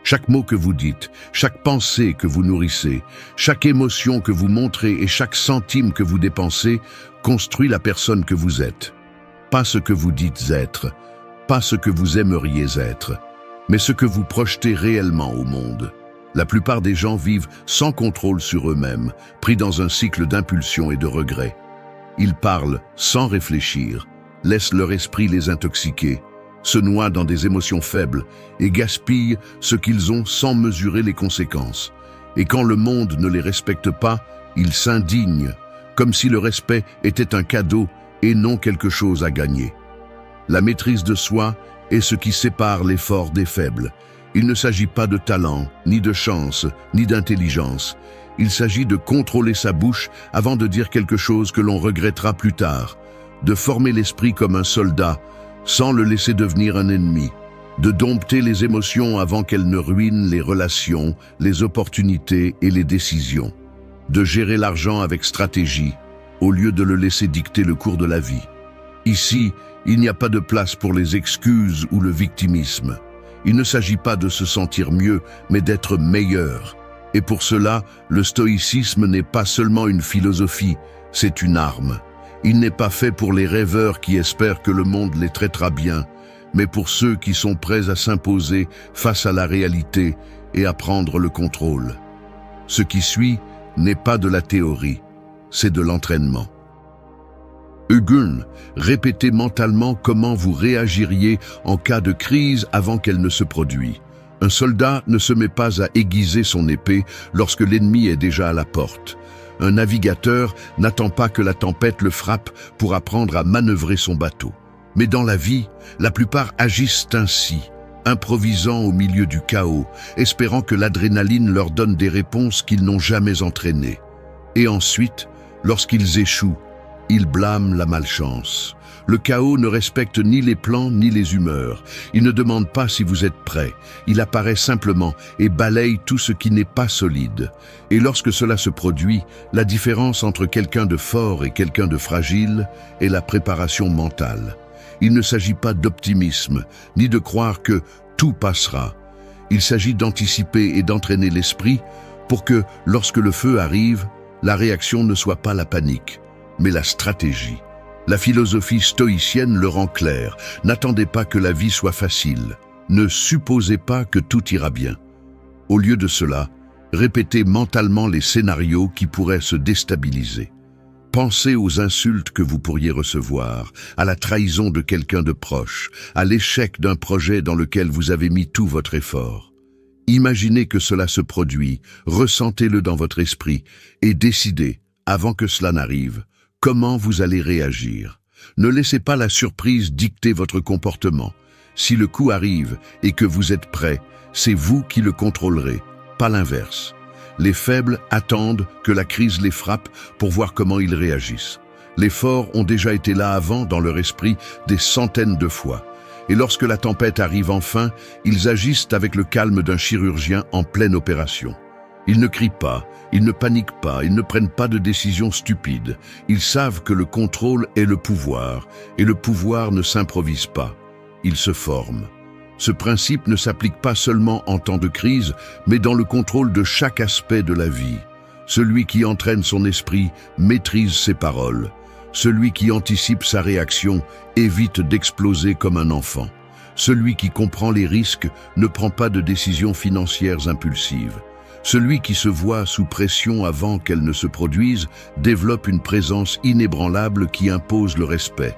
Chaque mot que vous dites, chaque pensée que vous nourrissez, chaque émotion que vous montrez et chaque centime que vous dépensez construit la personne que vous êtes. Pas ce que vous dites être, pas ce que vous aimeriez être, mais ce que vous projetez réellement au monde. La plupart des gens vivent sans contrôle sur eux-mêmes, pris dans un cycle d'impulsion et de regret. Ils parlent sans réfléchir, laissent leur esprit les intoxiquer, se noient dans des émotions faibles et gaspillent ce qu'ils ont sans mesurer les conséquences. Et quand le monde ne les respecte pas, ils s'indignent, comme si le respect était un cadeau et non quelque chose à gagner. La maîtrise de soi est ce qui sépare les forts des faibles. Il ne s'agit pas de talent, ni de chance, ni d'intelligence. Il s'agit de contrôler sa bouche avant de dire quelque chose que l'on regrettera plus tard, de former l'esprit comme un soldat, sans le laisser devenir un ennemi, de dompter les émotions avant qu'elles ne ruinent les relations, les opportunités et les décisions, de gérer l'argent avec stratégie, au lieu de le laisser dicter le cours de la vie. Ici, il n'y a pas de place pour les excuses ou le victimisme. Il ne s'agit pas de se sentir mieux, mais d'être meilleur. Et pour cela, le stoïcisme n'est pas seulement une philosophie, c'est une arme. Il n'est pas fait pour les rêveurs qui espèrent que le monde les traitera bien, mais pour ceux qui sont prêts à s'imposer face à la réalité et à prendre le contrôle. Ce qui suit n'est pas de la théorie, c'est de l'entraînement. Hugun, répétez mentalement comment vous réagiriez en cas de crise avant qu'elle ne se produise. Un soldat ne se met pas à aiguiser son épée lorsque l'ennemi est déjà à la porte. Un navigateur n'attend pas que la tempête le frappe pour apprendre à manœuvrer son bateau. Mais dans la vie, la plupart agissent ainsi, improvisant au milieu du chaos, espérant que l'adrénaline leur donne des réponses qu'ils n'ont jamais entraînées. Et ensuite, lorsqu'ils échouent, ils blâment la malchance. Le chaos ne respecte ni les plans ni les humeurs. Il ne demande pas si vous êtes prêt. Il apparaît simplement et balaye tout ce qui n'est pas solide. Et lorsque cela se produit, la différence entre quelqu'un de fort et quelqu'un de fragile est la préparation mentale. Il ne s'agit pas d'optimisme, ni de croire que tout passera. Il s'agit d'anticiper et d'entraîner l'esprit pour que, lorsque le feu arrive, la réaction ne soit pas la panique, mais la stratégie. La philosophie stoïcienne le rend clair. N'attendez pas que la vie soit facile. Ne supposez pas que tout ira bien. Au lieu de cela, répétez mentalement les scénarios qui pourraient se déstabiliser. Pensez aux insultes que vous pourriez recevoir, à la trahison de quelqu'un de proche, à l'échec d'un projet dans lequel vous avez mis tout votre effort. Imaginez que cela se produit, ressentez-le dans votre esprit et décidez, avant que cela n'arrive, comment vous allez réagir. Ne laissez pas la surprise dicter votre comportement. Si le coup arrive et que vous êtes prêt, c'est vous qui le contrôlerez, pas l'inverse. Les faibles attendent que la crise les frappe pour voir comment ils réagissent. Les forts ont déjà été là avant dans leur esprit des centaines de fois. Et lorsque la tempête arrive enfin, ils agissent avec le calme d'un chirurgien en pleine opération. Ils ne crient pas, ils ne paniquent pas, ils ne prennent pas de décisions stupides. Ils savent que le contrôle est le pouvoir, et le pouvoir ne s'improvise pas. Il se forme. Ce principe ne s'applique pas seulement en temps de crise, mais dans le contrôle de chaque aspect de la vie. Celui qui entraîne son esprit maîtrise ses paroles. Celui qui anticipe sa réaction évite d'exploser comme un enfant. Celui qui comprend les risques ne prend pas de décisions financières impulsives. Celui qui se voit sous pression avant qu'elle ne se produise développe une présence inébranlable qui impose le respect.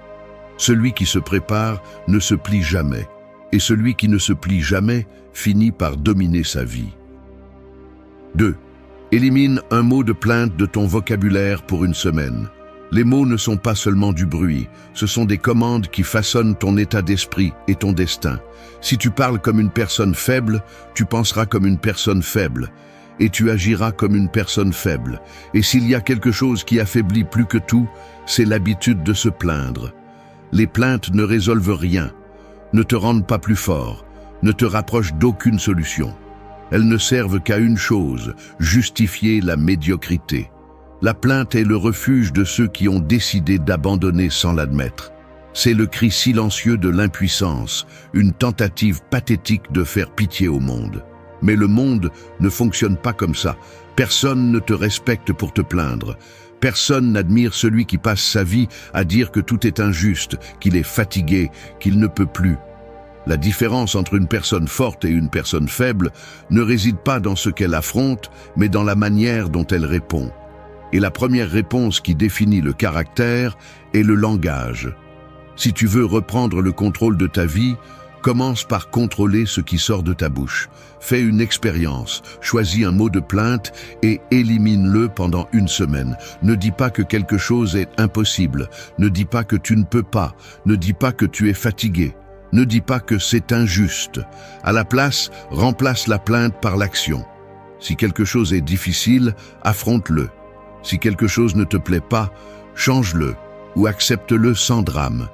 Celui qui se prépare ne se plie jamais, et celui qui ne se plie jamais finit par dominer sa vie. 2. Élimine un mot de plainte de ton vocabulaire pour une semaine. Les mots ne sont pas seulement du bruit, ce sont des commandes qui façonnent ton état d'esprit et ton destin. Si tu parles comme une personne faible, tu penseras comme une personne faible, et tu agiras comme une personne faible. Et s'il y a quelque chose qui affaiblit plus que tout, c'est l'habitude de se plaindre. Les plaintes ne résolvent rien, ne te rendent pas plus fort, ne te rapprochent d'aucune solution. Elles ne servent qu'à une chose, justifier la médiocrité. La plainte est le refuge de ceux qui ont décidé d'abandonner sans l'admettre. C'est le cri silencieux de l'impuissance, une tentative pathétique de faire pitié au monde. Mais le monde ne fonctionne pas comme ça. Personne ne te respecte pour te plaindre. Personne n'admire celui qui passe sa vie à dire que tout est injuste, qu'il est fatigué, qu'il ne peut plus. La différence entre une personne forte et une personne faible ne réside pas dans ce qu'elle affronte, mais dans la manière dont elle répond. Et la première réponse qui définit le caractère est le langage. Si tu veux reprendre le contrôle de ta vie, commence par contrôler ce qui sort de ta bouche. Fais une expérience, choisis un mot de plainte et élimine-le pendant une semaine. Ne dis pas que quelque chose est impossible, ne dis pas que tu ne peux pas, ne dis pas que tu es fatigué. Ne dis pas que c'est injuste. À la place, remplace la plainte par l'action. Si quelque chose est difficile, affronte-le. Si quelque chose ne te plaît pas, change-le ou accepte-le sans drame.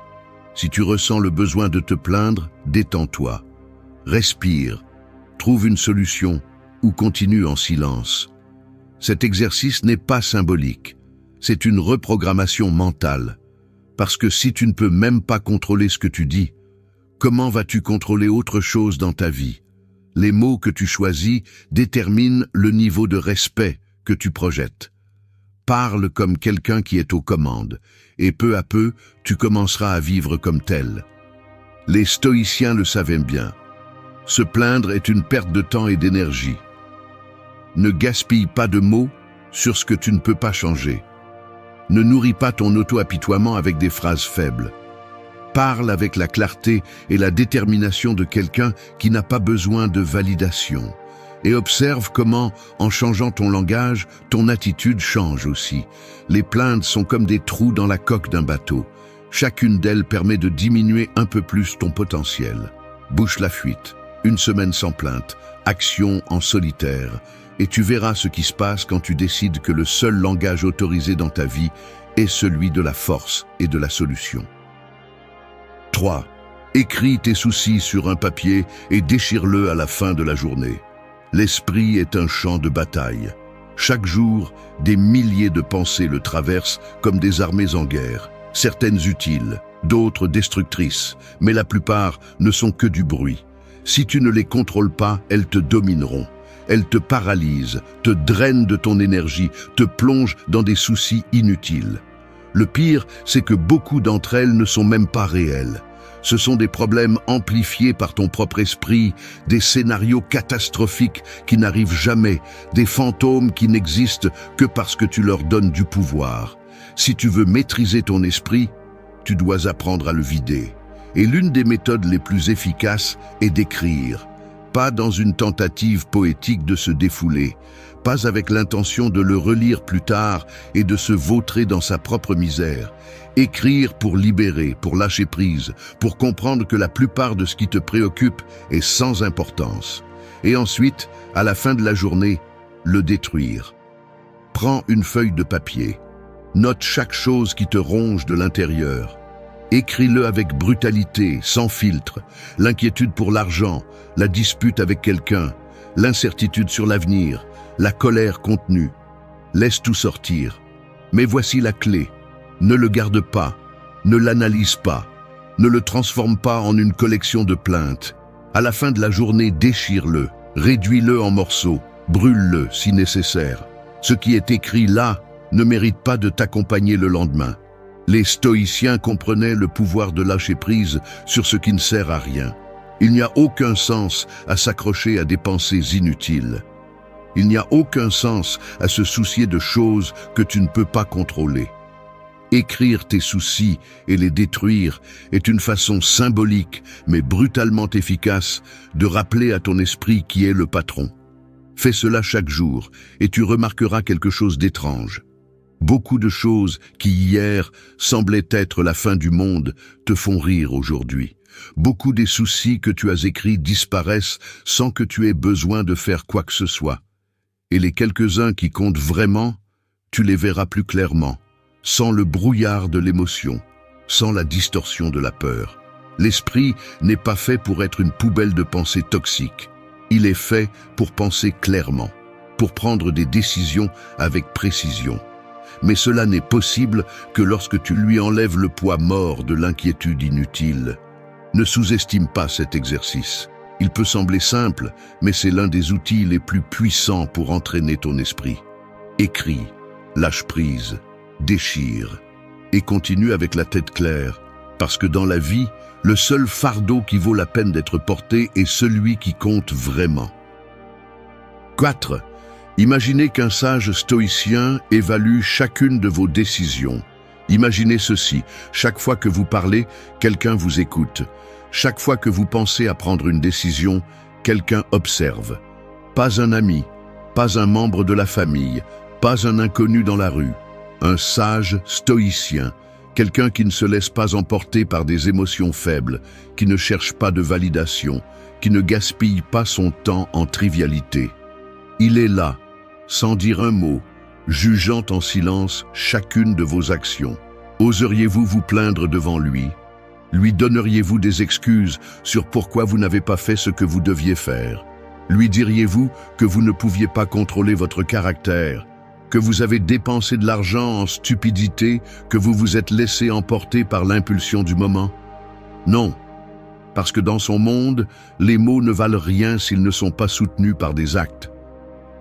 Si tu ressens le besoin de te plaindre, détends-toi. Respire, trouve une solution ou continue en silence. Cet exercice n'est pas symbolique. C'est une reprogrammation mentale. Parce que si tu ne peux même pas contrôler ce que tu dis, comment vas-tu contrôler autre chose dans ta vie? Les mots que tu choisis déterminent le niveau de respect que tu projettes. Parle comme quelqu'un qui est aux commandes, et peu à peu, tu commenceras à vivre comme tel. Les stoïciens le savaient bien. Se plaindre est une perte de temps et d'énergie. Ne gaspille pas de mots sur ce que tu ne peux pas changer. Ne nourris pas ton auto-apitoiement avec des phrases faibles. Parle avec la clarté et la détermination de quelqu'un qui n'a pas besoin de validation. Et observe comment, en changeant ton langage, ton attitude change aussi. Les plaintes sont comme des trous dans la coque d'un bateau. Chacune d'elles permet de diminuer un peu plus ton potentiel. Bouche la fuite, une semaine sans plainte, action en solitaire. Et tu verras ce qui se passe quand tu décides que le seul langage autorisé dans ta vie est celui de la force et de la solution. 3. Écris tes soucis sur un papier et déchire-le à la fin de la journée. L'esprit est un champ de bataille. Chaque jour, des milliers de pensées le traversent comme des armées en guerre, certaines utiles, d'autres destructrices, mais la plupart ne sont que du bruit. Si tu ne les contrôles pas, elles te domineront. Elles te paralysent, te drainent de ton énergie, te plongent dans des soucis inutiles. Le pire, c'est que beaucoup d'entre elles ne sont même pas réelles. Ce sont des problèmes amplifiés par ton propre esprit, des scénarios catastrophiques qui n'arrivent jamais, des fantômes qui n'existent que parce que tu leur donnes du pouvoir. Si tu veux maîtriser ton esprit, tu dois apprendre à le vider. Et l'une des méthodes les plus efficaces est d'écrire. Pas dans une tentative poétique de se défouler, pas avec l'intention de le relire plus tard et de se vautrer dans sa propre misère. Écrire pour libérer, pour lâcher prise, pour comprendre que la plupart de ce qui te préoccupe est sans importance. Et ensuite, à la fin de la journée, le détruire. Prends une feuille de papier. Note chaque chose qui te ronge de l'intérieur. Écris-le avec brutalité, sans filtre. L'inquiétude pour l'argent, la dispute avec quelqu'un, l'incertitude sur l'avenir, la colère contenue. Laisse tout sortir. Mais voici la clé. Ne le garde pas, ne l'analyse pas, ne le transforme pas en une collection de plaintes. À la fin de la journée, déchire-le, réduis-le en morceaux, brûle-le si nécessaire. Ce qui est écrit là ne mérite pas de t'accompagner le lendemain. Les stoïciens comprenaient le pouvoir de lâcher prise sur ce qui ne sert à rien. Il n'y a aucun sens à s'accrocher à des pensées inutiles. Il n'y a aucun sens à se soucier de choses que tu ne peux pas contrôler. Écrire tes soucis et les détruire est une façon symbolique, mais brutalement efficace, de rappeler à ton esprit qui est le patron. Fais cela chaque jour et tu remarqueras quelque chose d'étrange. Beaucoup de choses qui hier semblaient être la fin du monde te font rire aujourd'hui. Beaucoup des soucis que tu as écrits disparaissent sans que tu aies besoin de faire quoi que ce soit. Et les quelques-uns qui comptent vraiment, tu les verras plus clairement, sans le brouillard de l'émotion, sans la distorsion de la peur. L'esprit n'est pas fait pour être une poubelle de pensées toxiques. Il est fait pour penser clairement, pour prendre des décisions avec précision. Mais cela n'est possible que lorsque tu lui enlèves le poids mort de l'inquiétude inutile. Ne sous-estime pas cet exercice. Il peut sembler simple, mais c'est l'un des outils les plus puissants pour entraîner ton esprit. Écris, lâche prise, déchire, et continue avec la tête claire, parce que dans la vie, le seul fardeau qui vaut la peine d'être porté est celui qui compte vraiment. 4. Imaginez qu'un sage stoïcien évalue chacune de vos décisions. Imaginez ceci, chaque fois que vous parlez, quelqu'un vous écoute. Chaque fois que vous pensez à prendre une décision, quelqu'un observe. Pas un ami, pas un membre de la famille, pas un inconnu dans la rue. Un sage stoïcien, quelqu'un qui ne se laisse pas emporter par des émotions faibles, qui ne cherche pas de validation, qui ne gaspille pas son temps en trivialité. Il est là, sans dire un mot, jugeant en silence chacune de vos actions. Oseriez-vous vous plaindre devant lui? Lui donneriez-vous des excuses sur pourquoi vous n'avez pas fait ce que vous deviez faire? Lui diriez-vous que vous ne pouviez pas contrôler votre caractère, que vous avez dépensé de l'argent en stupidité, que vous vous êtes laissé emporter par l'impulsion du moment? Non, parce que dans son monde, les mots ne valent rien s'ils ne sont pas soutenus par des actes.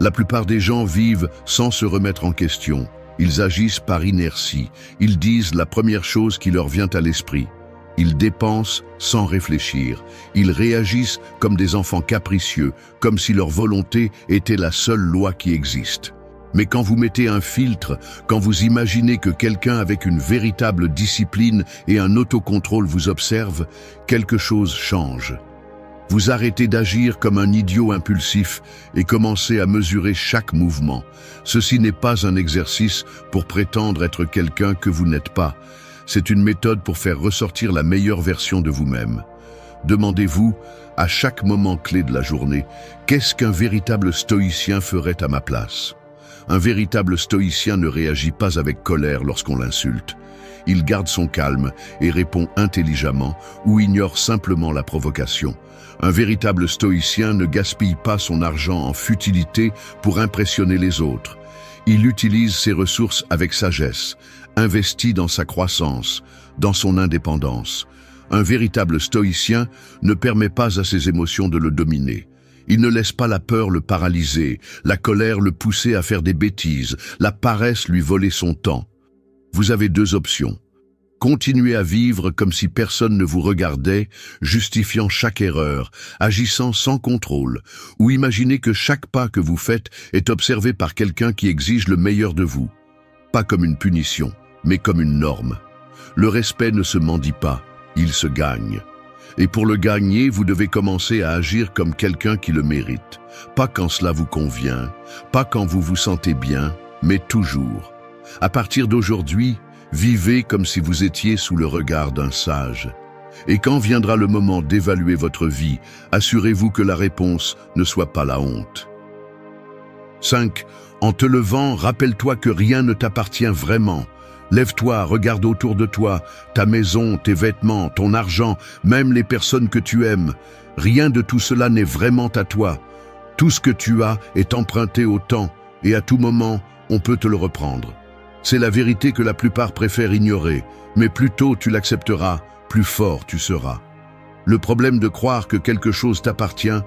La plupart des gens vivent sans se remettre en question. Ils agissent par inertie. Ils disent la première chose qui leur vient à l'esprit. Ils dépensent sans réfléchir. Ils réagissent comme des enfants capricieux, comme si leur volonté était la seule loi qui existe. Mais quand vous mettez un filtre, quand vous imaginez que quelqu'un avec une véritable discipline et un autocontrôle vous observe, quelque chose change. Vous arrêtez d'agir comme un idiot impulsif et commencez à mesurer chaque mouvement. Ceci n'est pas un exercice pour prétendre être quelqu'un que vous n'êtes pas. C'est une méthode pour faire ressortir la meilleure version de vous-même. Demandez-vous, à chaque moment clé de la journée, qu'est-ce qu'un véritable stoïcien ferait à ma place? Un véritable stoïcien ne réagit pas avec colère lorsqu'on l'insulte. Il garde son calme et répond intelligemment ou ignore simplement la provocation. Un véritable stoïcien ne gaspille pas son argent en futilité pour impressionner les autres. Il utilise ses ressources avec sagesse, investit dans sa croissance, dans son indépendance. Un véritable stoïcien ne permet pas à ses émotions de le dominer. Il ne laisse pas la peur le paralyser, la colère le pousser à faire des bêtises, la paresse lui voler son temps. Vous avez deux options. Continuez à vivre comme si personne ne vous regardait, justifiant chaque erreur, agissant sans contrôle, ou imaginez que chaque pas que vous faites est observé par quelqu'un qui exige le meilleur de vous. Pas comme une punition, mais comme une norme. Le respect ne se mendie pas, il se gagne. Et pour le gagner, vous devez commencer à agir comme quelqu'un qui le mérite. Pas quand cela vous convient, pas quand vous vous sentez bien, mais toujours. À partir d'aujourd'hui, vivez comme si vous étiez sous le regard d'un sage. Et quand viendra le moment d'évaluer votre vie, assurez-vous que la réponse ne soit pas la honte. 5. En te levant, rappelle-toi que rien ne t'appartient vraiment. Lève-toi, regarde autour de toi, ta maison, tes vêtements, ton argent, même les personnes que tu aimes. Rien de tout cela n'est vraiment à toi. Tout ce que tu as est emprunté au temps, et à tout moment, on peut te le reprendre. C'est la vérité que la plupart préfèrent ignorer, mais plus tôt tu l'accepteras, plus fort tu seras. Le problème de croire que quelque chose t'appartient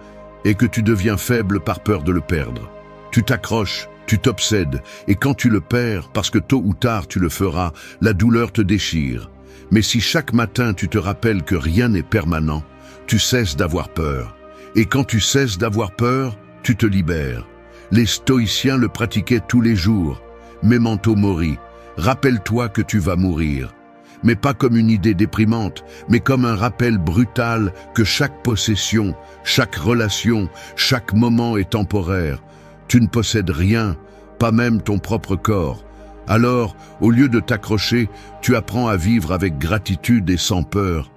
est que tu deviens faible par peur de le perdre. Tu t'accroches, tu t'obsèdes, et quand tu le perds, parce que tôt ou tard tu le feras, la douleur te déchire. Mais si chaque matin tu te rappelles que rien n'est permanent, tu cesses d'avoir peur. Et quand tu cesses d'avoir peur, tu te libères. Les stoïciens le pratiquaient tous les jours. Memento mori, rappelle-toi que tu vas mourir. Mais pas comme une idée déprimante, mais comme un rappel brutal que chaque possession, chaque relation, chaque moment est temporaire. Tu ne possèdes rien, pas même ton propre corps. Alors, au lieu de t'accrocher, tu apprends à vivre avec gratitude et sans peur.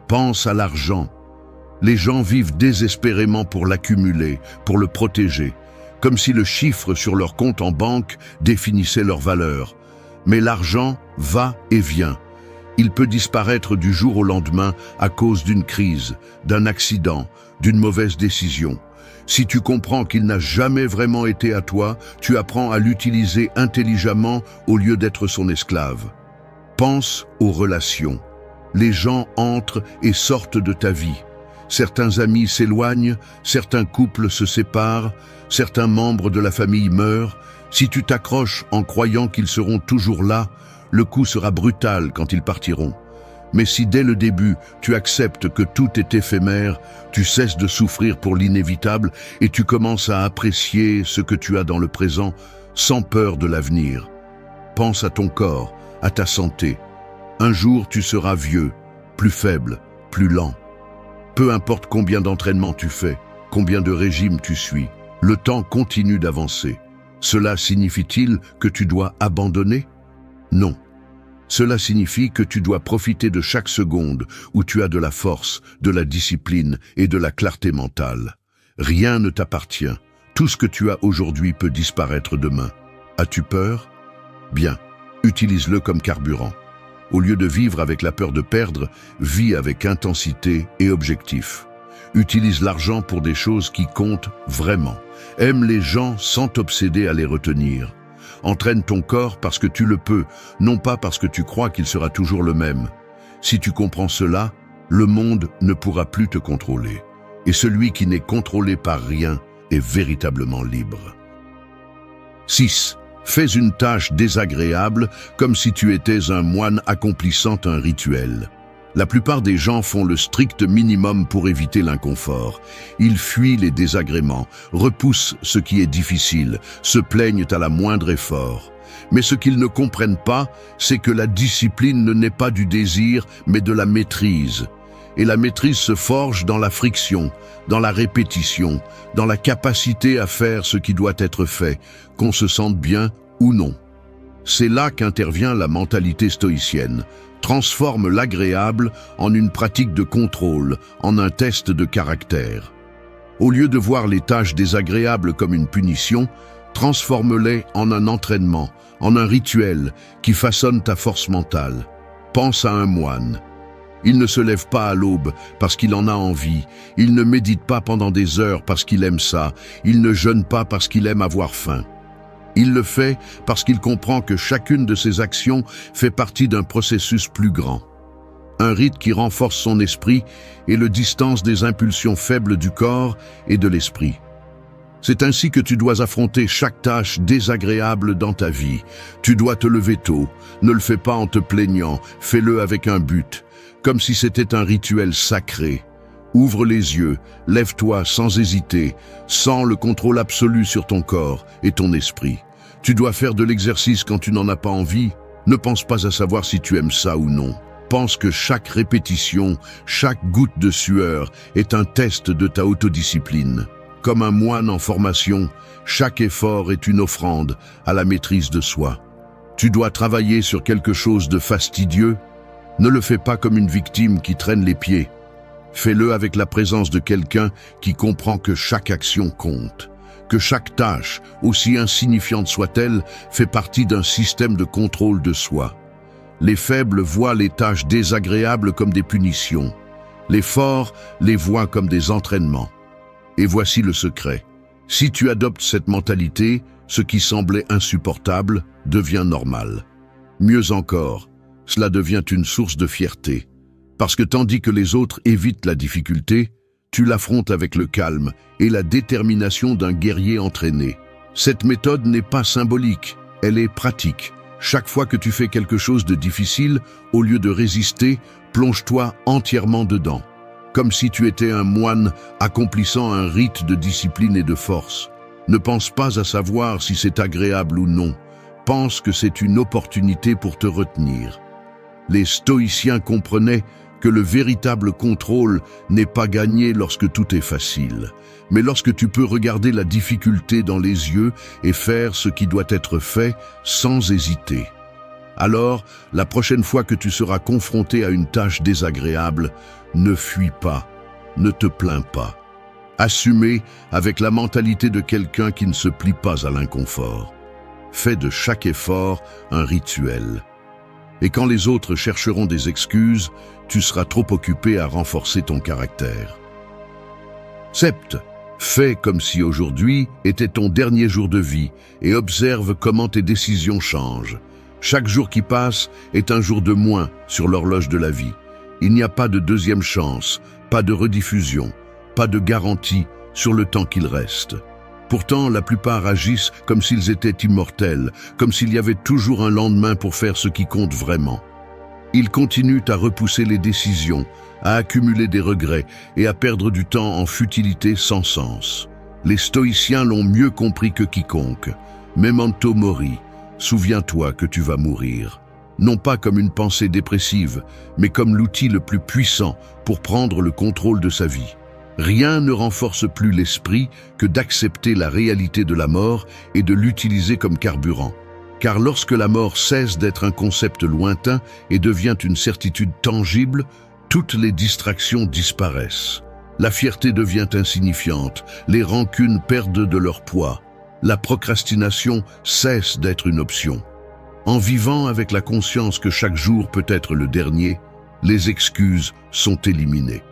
Pense à l'argent. Les gens vivent désespérément pour l'accumuler, pour le protéger, comme si le chiffre sur leur compte en banque définissait leur valeur. Mais l'argent va et vient. Il peut disparaître du jour au lendemain à cause d'une crise, d'un accident, d'une mauvaise décision. Si tu comprends qu'il n'a jamais vraiment été à toi, tu apprends à l'utiliser intelligemment au lieu d'être son esclave. Pense aux relations. Les gens entrent et sortent de ta vie. Certains amis s'éloignent, certains couples se séparent, certains membres de la famille meurent. Si tu t'accroches en croyant qu'ils seront toujours là, le coup sera brutal quand ils partiront. Mais si dès le début, tu acceptes que tout est éphémère, tu cesses de souffrir pour l'inévitable et tu commences à apprécier ce que tu as dans le présent sans peur de l'avenir. Pense à ton corps, à ta santé. Un jour, tu seras vieux, plus faible, plus lent. Peu importe combien d'entraînements tu fais, combien de régimes tu suis, le temps continue d'avancer. Cela signifie-t-il que tu dois abandonner? Non. Cela signifie que tu dois profiter de chaque seconde où tu as de la force, de la discipline et de la clarté mentale. Rien ne t'appartient. Tout ce que tu as aujourd'hui peut disparaître demain. As-tu peur? Bien, utilise-le comme carburant. Au lieu de vivre avec la peur de perdre, vis avec intensité et objectif. Utilise l'argent pour des choses qui comptent vraiment. Aime les gens sans t'obséder à les retenir. Entraîne ton corps parce que tu le peux, non pas parce que tu crois qu'il sera toujours le même. Si tu comprends cela, le monde ne pourra plus te contrôler. Et celui qui n'est contrôlé par rien est véritablement libre. 6. Fais une tâche désagréable comme si tu étais un moine accomplissant un rituel. La plupart des gens font le strict minimum pour éviter l'inconfort. Ils fuient les désagréments, repoussent ce qui est difficile, se plaignent à la moindre effort. Mais ce qu'ils ne comprennent pas, c'est que la discipline ne naît pas du désir, mais de la maîtrise. Et la maîtrise se forge dans la friction, dans la répétition, dans la capacité à faire ce qui doit être fait, qu'on se sente bien ou non. C'est là qu'intervient la mentalité stoïcienne. Transforme l'agréable en une pratique de contrôle, en un test de caractère. Au lieu de voir les tâches désagréables comme une punition, transforme-les en un entraînement, en un rituel qui façonne ta force mentale. Pense à un moine. Il ne se lève pas à l'aube parce qu'il en a envie, il ne médite pas pendant des heures parce qu'il aime ça, il ne jeûne pas parce qu'il aime avoir faim. Il le fait parce qu'il comprend que chacune de ses actions fait partie d'un processus plus grand. Un rite qui renforce son esprit et le distance des impulsions faibles du corps et de l'esprit. C'est ainsi que tu dois affronter chaque tâche désagréable dans ta vie. Tu dois te lever tôt. Ne le fais pas en te plaignant, fais-le avec un but, comme si c'était un rituel sacré. Ouvre les yeux, lève-toi sans hésiter, sens le contrôle absolu sur ton corps et ton esprit. Tu dois faire de l'exercice quand tu n'en as pas envie. Ne pense pas à savoir si tu aimes ça ou non. Pense que chaque répétition, chaque goutte de sueur est un test de ta autodiscipline. Comme un moine en formation, chaque effort est une offrande à la maîtrise de soi. Tu dois travailler sur quelque chose de fastidieux. Ne le fais pas comme une victime qui traîne les pieds. Fais-le avec la présence de quelqu'un qui comprend que chaque action compte. Que chaque tâche, aussi insignifiante soit-elle, fait partie d'un système de contrôle de soi. Les faibles voient les tâches désagréables comme des punitions. Les forts les voient comme des entraînements. Et voici le secret. Si tu adoptes cette mentalité, ce qui semblait insupportable devient normal. Mieux encore, cela devient une source de fierté. Parce que tandis que les autres évitent la difficulté, tu l'affrontes avec le calme et la détermination d'un guerrier entraîné. Cette méthode n'est pas symbolique, elle est pratique. Chaque fois que tu fais quelque chose de difficile, au lieu de résister, plonge-toi entièrement dedans. Comme si tu étais un moine accomplissant un rite de discipline et de force. Ne pense pas à savoir si c'est agréable ou non. Pense que c'est une opportunité pour te retenir. Les stoïciens comprenaient que le véritable contrôle n'est pas gagné lorsque tout est facile, mais lorsque tu peux regarder la difficulté dans les yeux et faire ce qui doit être fait sans hésiter. Alors, la prochaine fois que tu seras confronté à une tâche désagréable, ne fuis pas, ne te plains pas. Assumez avec la mentalité de quelqu'un qui ne se plie pas à l'inconfort. Fais de chaque effort un rituel. Et quand les autres chercheront des excuses, tu seras trop occupé à renforcer ton caractère. 7. Fais comme si aujourd'hui était ton dernier jour de vie et observe comment tes décisions changent. Chaque jour qui passe est un jour de moins sur l'horloge de la vie. Il n'y a pas de deuxième chance, pas de rediffusion, pas de garantie sur le temps qu'il reste. Pourtant, la plupart agissent comme s'ils étaient immortels, comme s'il y avait toujours un lendemain pour faire ce qui compte vraiment. Ils continuent à repousser les décisions, à accumuler des regrets et à perdre du temps en futilité sans sens. Les stoïciens l'ont mieux compris que quiconque. Memento mori, souviens-toi que tu vas mourir. Non pas comme une pensée dépressive, mais comme l'outil le plus puissant pour prendre le contrôle de sa vie. Rien ne renforce plus l'esprit que d'accepter la réalité de la mort et de l'utiliser comme carburant. Car lorsque la mort cesse d'être un concept lointain et devient une certitude tangible, toutes les distractions disparaissent. La fierté devient insignifiante, les rancunes perdent de leur poids. La procrastination cesse d'être une option. En vivant avec la conscience que chaque jour peut être le dernier, les excuses sont éliminées.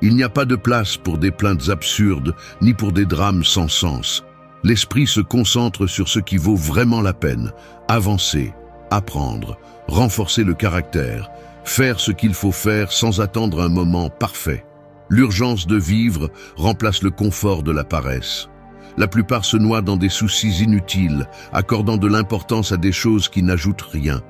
Il n'y a pas de place pour des plaintes absurdes, ni pour des drames sans sens. L'esprit se concentre sur ce qui vaut vraiment la peine, avancer, apprendre, renforcer le caractère, faire ce qu'il faut faire sans attendre un moment parfait. L'urgence de vivre remplace le confort de la paresse. La plupart se noient dans des soucis inutiles, accordant de l'importance à des choses qui n'ajoutent rien.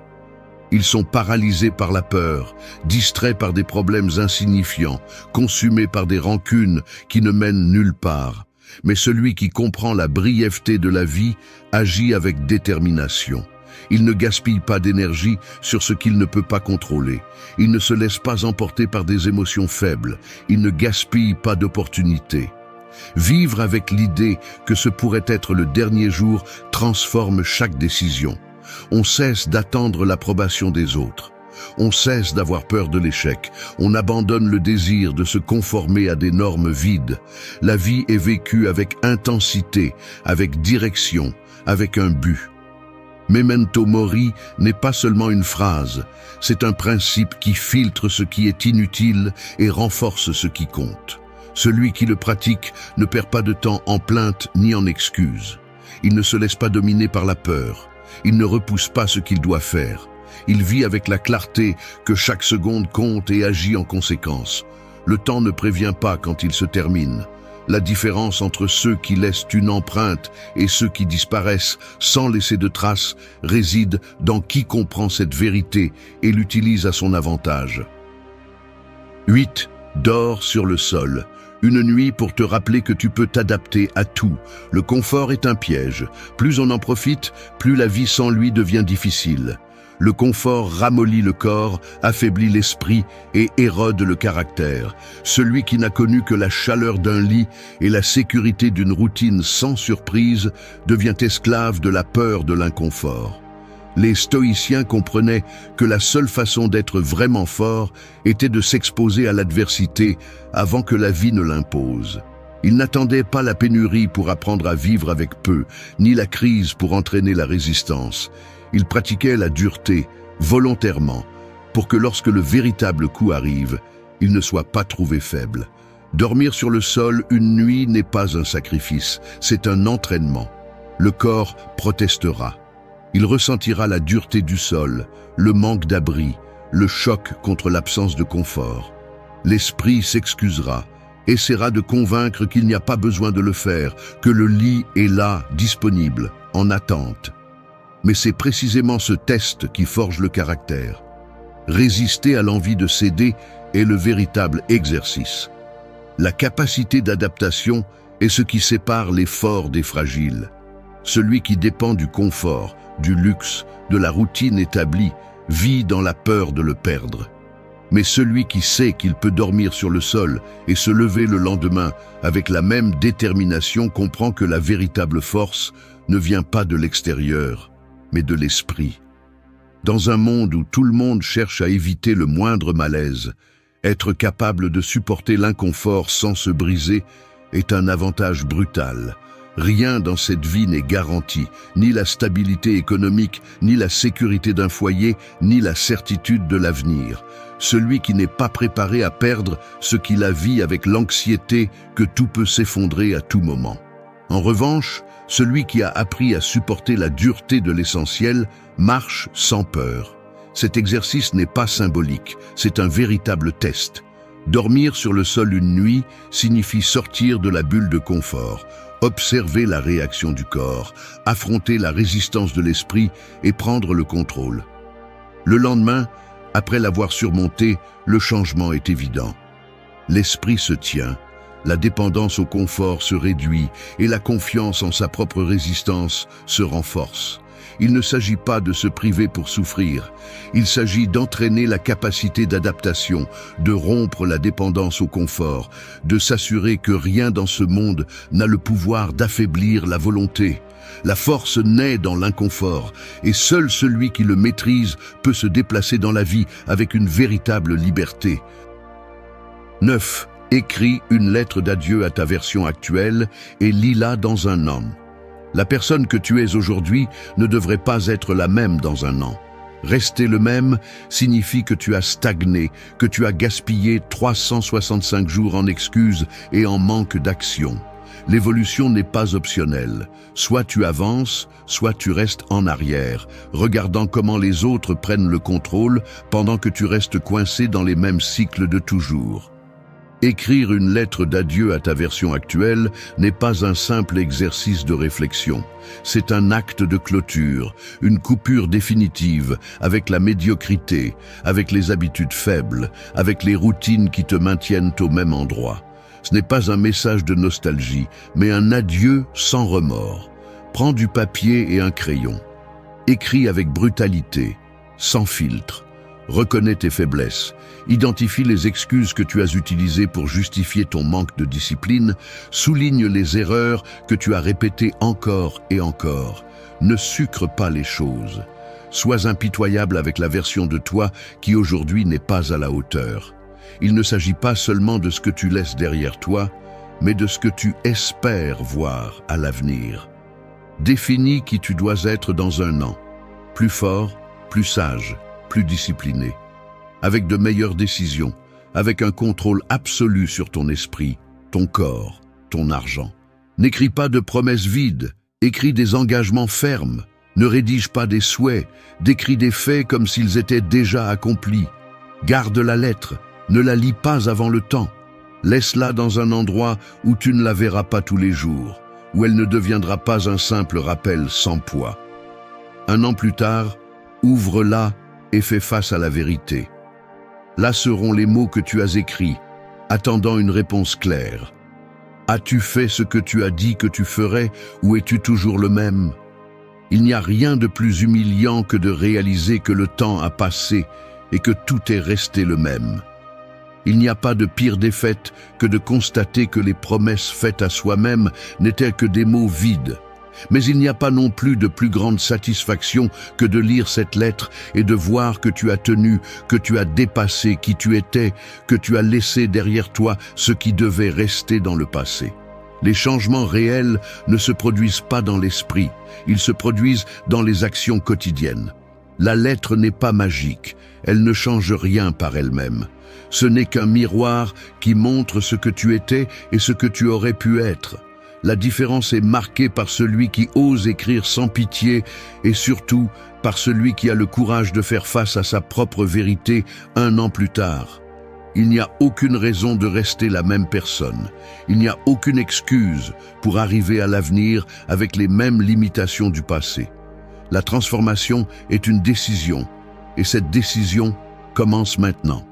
Ils sont paralysés par la peur, distraits par des problèmes insignifiants, consumés par des rancunes qui ne mènent nulle part. Mais celui qui comprend la brièveté de la vie agit avec détermination. Il ne gaspille pas d'énergie sur ce qu'il ne peut pas contrôler. Il ne se laisse pas emporter par des émotions faibles. Il ne gaspille pas d'opportunités. Vivre avec l'idée que ce pourrait être le dernier jour transforme chaque décision. On cesse d'attendre l'approbation des autres. On cesse d'avoir peur de l'échec. On abandonne le désir de se conformer à des normes vides. La vie est vécue avec intensité, avec direction, avec un but. Memento mori n'est pas seulement une phrase, c'est un principe qui filtre ce qui est inutile et renforce ce qui compte. Celui qui le pratique ne perd pas de temps en plaintes ni en excuses. Il ne se laisse pas dominer par la peur. Il ne repousse pas ce qu'il doit faire. Il vit avec la clarté que chaque seconde compte et agit en conséquence. Le temps ne prévient pas quand il se termine. La différence entre ceux qui laissent une empreinte et ceux qui disparaissent sans laisser de traces réside dans qui comprend cette vérité et l'utilise à son avantage. 8. Dors sur le sol. Une nuit pour te rappeler que tu peux t'adapter à tout. Le confort est un piège. Plus on en profite, plus la vie sans lui devient difficile. Le confort ramollit le corps, affaiblit l'esprit et érode le caractère. Celui qui n'a connu que la chaleur d'un lit et la sécurité d'une routine sans surprise devient esclave de la peur de l'inconfort. Les stoïciens comprenaient que la seule façon d'être vraiment fort était de s'exposer à l'adversité avant que la vie ne l'impose. Ils n'attendaient pas la pénurie pour apprendre à vivre avec peu, ni la crise pour entraîner la résistance. Ils pratiquaient la dureté, volontairement, pour que lorsque le véritable coup arrive, ils ne soient pas trouvés faibles. Dormir sur le sol une nuit n'est pas un sacrifice, c'est un entraînement. Le corps protestera. Il ressentira la dureté du sol, le manque d'abri, le choc contre l'absence de confort. L'esprit s'excusera, essaiera de convaincre qu'il n'y a pas besoin de le faire, que le lit est là, disponible, en attente. Mais c'est précisément ce test qui forge le caractère. Résister à l'envie de céder est le véritable exercice. La capacité d'adaptation est ce qui sépare les forts des fragiles. Celui qui dépend du confort, du luxe, de la routine établie, vit dans la peur de le perdre. Mais celui qui sait qu'il peut dormir sur le sol et se lever le lendemain avec la même détermination comprend que la véritable force ne vient pas de l'extérieur, mais de l'esprit. Dans un monde où tout le monde cherche à éviter le moindre malaise, être capable de supporter l'inconfort sans se briser est un avantage brutal. Rien dans cette vie n'est garanti, ni la stabilité économique, ni la sécurité d'un foyer, ni la certitude de l'avenir. Celui qui n'est pas préparé à perdre ce qu'il a vit avec l'anxiété que tout peut s'effondrer à tout moment. En revanche, celui qui a appris à supporter la dureté de l'essentiel marche sans peur. Cet exercice n'est pas symbolique, c'est un véritable test. Dormir sur le sol une nuit signifie sortir de la bulle de confort, observer la réaction du corps, affronter la résistance de l'esprit et prendre le contrôle. Le lendemain, après l'avoir surmonté, le changement est évident. L'esprit se tient, la dépendance au confort se réduit et la confiance en sa propre résistance se renforce. Il ne s'agit pas de se priver pour souffrir, il s'agit d'entraîner la capacité d'adaptation, de rompre la dépendance au confort, de s'assurer que rien dans ce monde n'a le pouvoir d'affaiblir la volonté. La force naît dans l'inconfort, et seul celui qui le maîtrise peut se déplacer dans la vie avec une véritable liberté. 9. Écris une lettre d'adieu à ta version actuelle et lis-la dans un an. La personne que tu es aujourd'hui ne devrait pas être la même dans un an. Rester le même signifie que tu as stagné, que tu as gaspillé 365 jours en excuses et en manque d'action. L'évolution n'est pas optionnelle. Soit tu avances, soit tu restes en arrière, regardant comment les autres prennent le contrôle pendant que tu restes coincé dans les mêmes cycles de toujours. Écrire une lettre d'adieu à ta version actuelle n'est pas un simple exercice de réflexion. C'est un acte de clôture, une coupure définitive avec la médiocrité, avec les habitudes faibles, avec les routines qui te maintiennent au même endroit. Ce n'est pas un message de nostalgie, mais un adieu sans remords. Prends du papier et un crayon. Écris avec brutalité, sans filtre. Reconnais tes faiblesses. Identifie les excuses que tu as utilisées pour justifier ton manque de discipline. Souligne les erreurs que tu as répétées encore et encore. Ne sucre pas les choses. Sois impitoyable avec la version de toi qui aujourd'hui n'est pas à la hauteur. Il ne s'agit pas seulement de ce que tu laisses derrière toi, mais de ce que tu espères voir à l'avenir. Définis qui tu dois être dans un an. Plus fort, plus sage, plus discipliné. Avec de meilleures décisions, avec un contrôle absolu sur ton esprit, ton corps, ton argent. N'écris pas de promesses vides, écris des engagements fermes. Ne rédige pas des souhaits, décris des faits comme s'ils étaient déjà accomplis. Garde la lettre, ne la lis pas avant le temps. Laisse-la dans un endroit où tu ne la verras pas tous les jours, où elle ne deviendra pas un simple rappel sans poids. Un an plus tard, ouvre-la et fais face à la vérité. Là seront les mots que tu as écrits, attendant une réponse claire. As-tu fait ce que tu as dit que tu ferais, ou es-tu toujours le même? Il n'y a rien de plus humiliant que de réaliser que le temps a passé et que tout est resté le même. Il n'y a pas de pire défaite que de constater que les promesses faites à soi-même n'étaient que des mots vides. Mais il n'y a pas non plus de plus grande satisfaction que de lire cette lettre et de voir que tu as tenu, que tu as dépassé qui tu étais, que tu as laissé derrière toi ce qui devait rester dans le passé. Les changements réels ne se produisent pas dans l'esprit, ils se produisent dans les actions quotidiennes. La lettre n'est pas magique, elle ne change rien par elle-même. Ce n'est qu'un miroir qui montre ce que tu étais et ce que tu aurais pu être. La différence est marquée par celui qui ose écrire sans pitié et surtout par celui qui a le courage de faire face à sa propre vérité un an plus tard. Il n'y a aucune raison de rester la même personne. Il n'y a aucune excuse pour arriver à l'avenir avec les mêmes limitations du passé. La transformation est une décision et cette décision commence maintenant.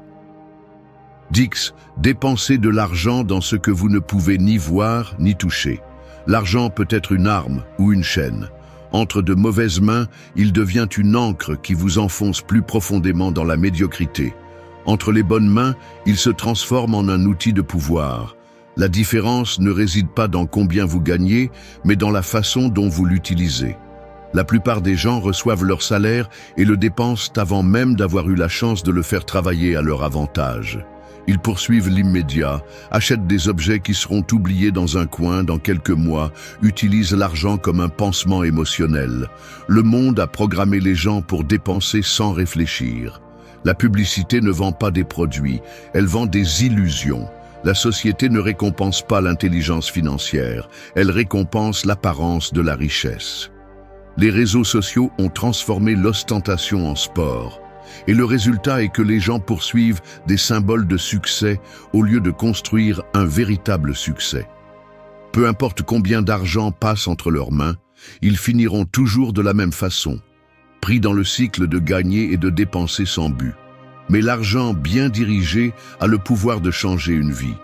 10. Dépensez de l'argent dans ce que vous ne pouvez ni voir ni toucher. L'argent peut être une arme ou une chaîne. Entre de mauvaises mains, il devient une ancre qui vous enfonce plus profondément dans la médiocrité. Entre les bonnes mains, il se transforme en un outil de pouvoir. La différence ne réside pas dans combien vous gagnez, mais dans la façon dont vous l'utilisez. La plupart des gens reçoivent leur salaire et le dépensent avant même d'avoir eu la chance de le faire travailler à leur avantage. Ils poursuivent l'immédiat, achètent des objets qui seront oubliés dans un coin dans quelques mois, utilisent l'argent comme un pansement émotionnel. Le monde a programmé les gens pour dépenser sans réfléchir. La publicité ne vend pas des produits, elle vend des illusions. La société ne récompense pas l'intelligence financière, elle récompense l'apparence de la richesse. Les réseaux sociaux ont transformé l'ostentation en sport. Et le résultat est que les gens poursuivent des symboles de succès au lieu de construire un véritable succès. Peu importe combien d'argent passe entre leurs mains, ils finiront toujours de la même façon, pris dans le cycle de gagner et de dépenser sans but. Mais l'argent bien dirigé a le pouvoir de changer une vie.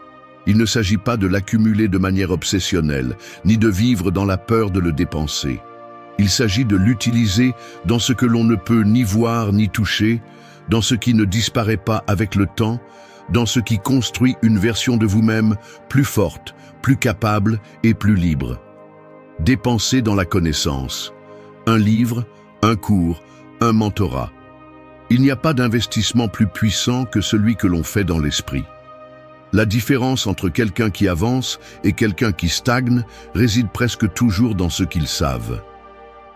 Il ne s'agit pas de l'accumuler de manière obsessionnelle, ni de vivre dans la peur de le dépenser. Il s'agit de l'utiliser dans ce que l'on ne peut ni voir ni toucher, dans ce qui ne disparaît pas avec le temps, dans ce qui construit une version de vous-même plus forte, plus capable et plus libre. Dépensez dans la connaissance. Un livre, un cours, un mentorat. Il n'y a pas d'investissement plus puissant que celui que l'on fait dans l'esprit. La différence entre quelqu'un qui avance et quelqu'un qui stagne réside presque toujours dans ce qu'ils savent.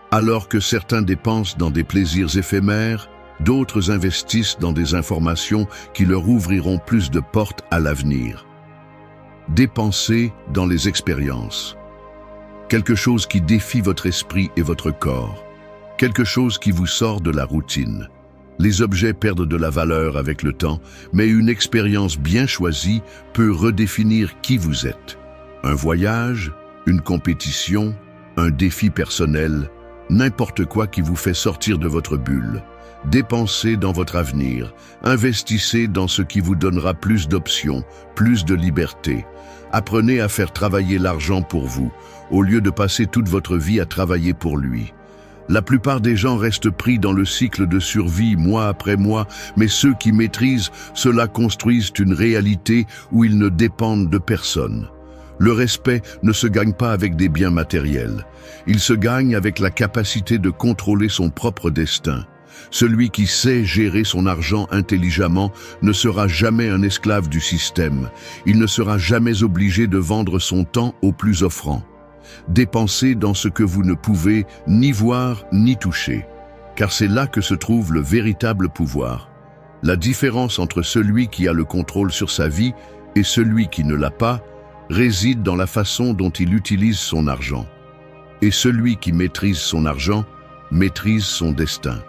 Alors que certains dépensent dans des plaisirs éphémères, d'autres investissent dans des informations qui leur ouvriront plus de portes à l'avenir. Dépensez dans les expériences. Quelque chose qui défie votre esprit et votre corps. Quelque chose qui vous sort de la routine. Les objets perdent de la valeur avec le temps, mais une expérience bien choisie peut redéfinir qui vous êtes. Un voyage, une compétition, un défi personnel, n'importe quoi qui vous fait sortir de votre bulle. Dépensez dans votre avenir, investissez dans ce qui vous donnera plus d'options, plus de liberté. Apprenez à faire travailler l'argent pour vous, au lieu de passer toute votre vie à travailler pour lui. La plupart des gens restent pris dans le cycle de survie mois après mois, mais ceux qui maîtrisent cela construisent une réalité où ils ne dépendent de personne. Le respect ne se gagne pas avec des biens matériels. Il se gagne avec la capacité de contrôler son propre destin. Celui qui sait gérer son argent intelligemment ne sera jamais un esclave du système. Il ne sera jamais obligé de vendre son temps au plus offrant. Dépensez dans ce que vous ne pouvez ni voir ni toucher, car c'est là que se trouve le véritable pouvoir. La différence entre celui qui a le contrôle sur sa vie et celui qui ne l'a pas réside dans la façon dont il utilise son argent. Et celui qui maîtrise son argent maîtrise son destin.